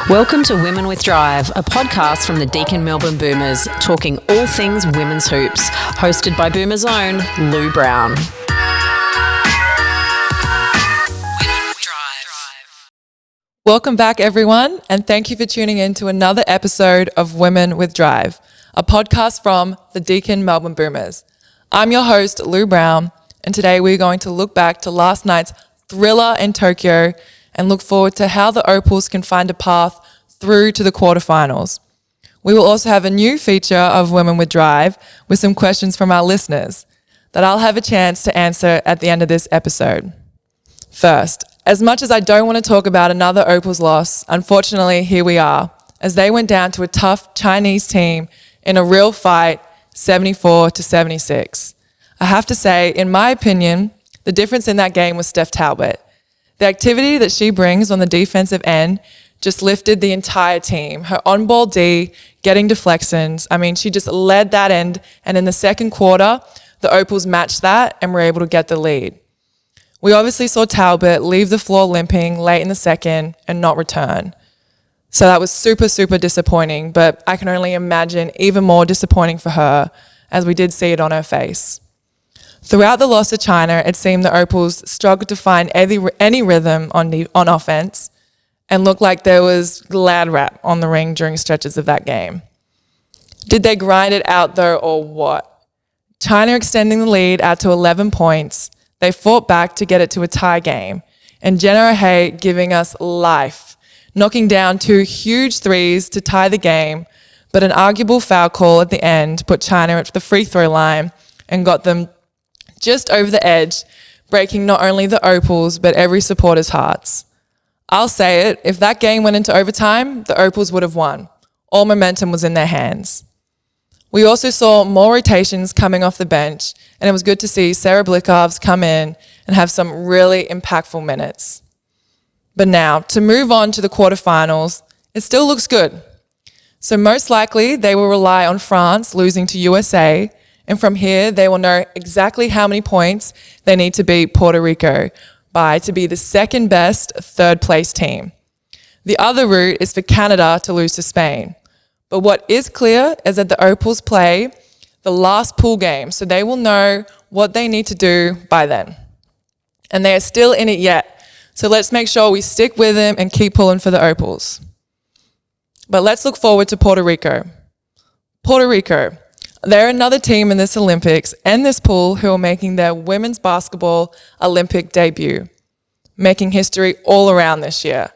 Welcome to Women with Drive, a podcast from the Deakin Melbourne Boomers, talking all things women's hoops, hosted by Boomers' own Lou Brown. Women with Drive. Welcome back, everyone, and thank you for tuning in to another episode of Women with Drive, a podcast from the Deakin Melbourne Boomers. I'm your host, Lou Brown, and today we're going to look back to last night's thriller in Tokyo and look forward to how the Opals can find a path through to the quarterfinals. We will also have a new feature of Women with Drive with some questions from our listeners that I'll have a chance to answer at the end of this episode. First, as much as I don't want to talk about another Opals loss, unfortunately, here we are, as they went down to a tough Chinese team in a real fight, 74-76. I have to say, in my opinion, the difference in that game was Steph Talbot. The activity that she brings on the defensive end just lifted the entire team. Her on-ball D, getting deflections, she just led that end, and in the second quarter, the Opals matched that and were able to get the lead. We obviously saw Talbot leave the floor limping late in the second and not return. So that was super, super disappointing, but I can only imagine even more disappointing for her, as we did see it on her face. Throughout the loss to China, it seemed the Opals struggled to find any rhythm on offense and looked like there was glad rap on the ring during stretches of that game. Did they grind it out though, or what? China extending the lead out to 11 points. They fought back to get it to a tie game, and Jenna O'Hay giving us life, knocking down two huge threes to tie the game, but an arguable foul call at the end put China at the free throw line and got them just over the edge, breaking not only the Opals, but every supporter's hearts. I'll say it, if that game went into overtime, the Opals would have won. All momentum was in their hands. We also saw more rotations coming off the bench, and it was good to see Sarah Blickovs come in and have some really impactful minutes. But now, to move on to the quarterfinals, it still looks good. So most likely, they will rely on France losing to USA, and from here, they will know exactly how many points they need to beat Puerto Rico by to be the second best third place team. The other route is for Canada to lose to Spain. But what is clear is that the Opals play the last pool game, so they will know what they need to do by then. And they are still in it yet, so let's make sure we stick with them and keep pulling for the Opals. But let's look forward to Puerto Rico. Puerto Rico. They're another team in this Olympics and this pool who are making their women's basketball Olympic debut, making history all around this year.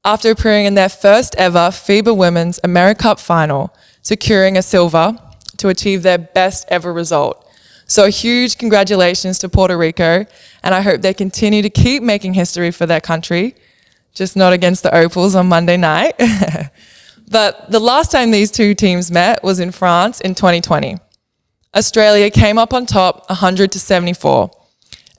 After appearing in their first ever FIBA Women's AmeriCup final, securing a silver to achieve their best ever result. So a huge congratulations to Puerto Rico, and I hope they continue to keep making history for their country, just not against the Opals on Monday night. But the last time these two teams met was in France in 2020. Australia came up on top 100-74.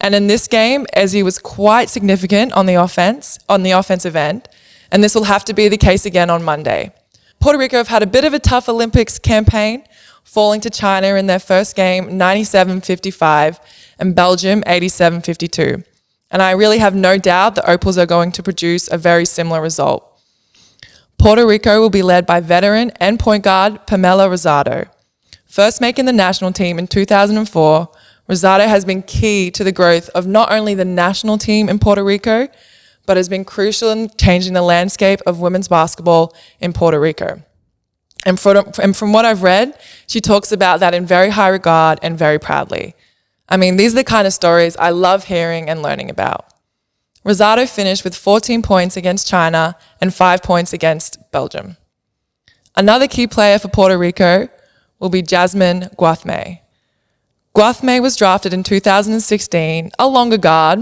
And in this game, Ezzy was quite significant on the offensive end, and this will have to be the case again on Monday. Puerto Rico have had a bit of a tough Olympics campaign, falling to China in their first game 97-55 and Belgium 87-52. And I really have no doubt the Opals are going to produce a very similar result. Puerto Rico will be led by veteran and point guard Pamela Rosado. First making the national team in 2004, Rosado has been key to the growth of not only the national team in Puerto Rico, but has been crucial in changing the landscape of women's basketball in Puerto Rico. And from what I've read, she talks about that in very high regard and very proudly. These are the kind of stories I love hearing and learning about. Rosado finished with 14 points against China and 5 points against Belgium. Another key player for Puerto Rico will be Jasmine Guathme. Guathme was drafted in 2016, a longer guard,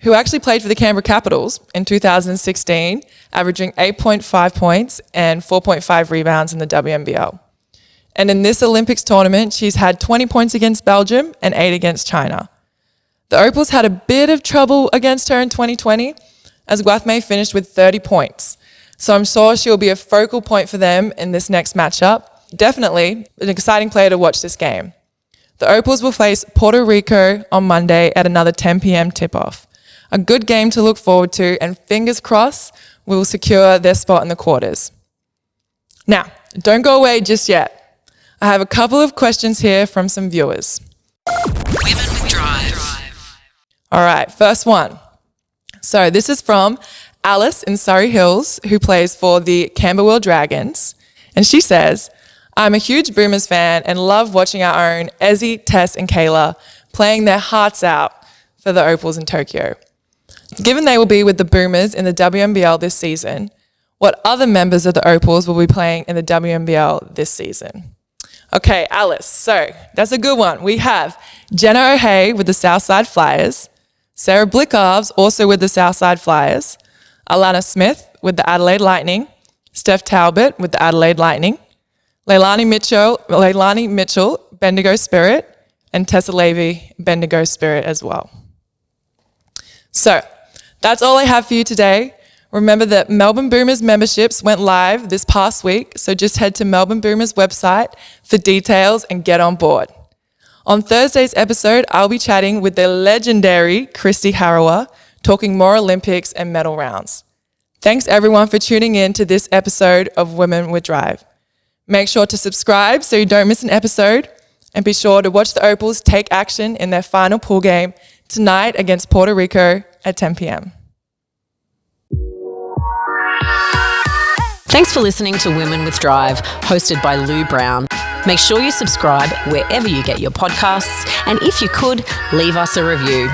who actually played for the Canberra Capitals in 2016, averaging 8.5 points and 4.5 rebounds in the WNBL. And in this Olympics tournament, she's had 20 points against Belgium and 8 against China. The Opals had a bit of trouble against her in 2020, as Guathme finished with 30 points. So I'm sure she'll be a focal point for them in this next matchup. Definitely an exciting player to watch this game. The Opals will face Puerto Rico on Monday at another 10 p.m. tip-off. A good game to look forward to, and fingers crossed, will secure their spot in the quarters. Now, don't go away just yet. I have a couple of questions here from some viewers. Women with Drive. All right, first one. So this is from Alice in Surrey Hills, who plays for the Camberwell Dragons. And she says, I'm a huge Boomers fan and love watching our own Ezzy, Tess and Kayla playing their hearts out for the Opals in Tokyo. Given they will be with the Boomers in the WNBL this season, what other members of the Opals will be playing in the WNBL this season? Okay, Alice, so that's a good one. We have Jenna O'Hay with the Southside Flyers, Sarah Blickarves also with the Southside Flyers, Alana Smith with the Adelaide Lightning, Steph Talbot with the Adelaide Lightning, Leilani Mitchell, Bendigo Spirit, and Tessa Levy, Bendigo Spirit as well. So that's all I have for you today. Remember that Melbourne Boomers memberships went live this past week, so just head to Melbourne Boomers website for details and get on board. On Thursday's episode, I'll be chatting with the legendary Christy Harrower, talking more Olympics and medal rounds. Thanks everyone for tuning in to this episode of Women with Drive. Make sure to subscribe so you don't miss an episode, and be sure to watch the Opals take action in their final pool game tonight against Puerto Rico at 10 p.m. Thanks for listening to Women with Drive, hosted by Lou Brown. Make sure you subscribe wherever you get your podcasts, and if you could, leave us a review.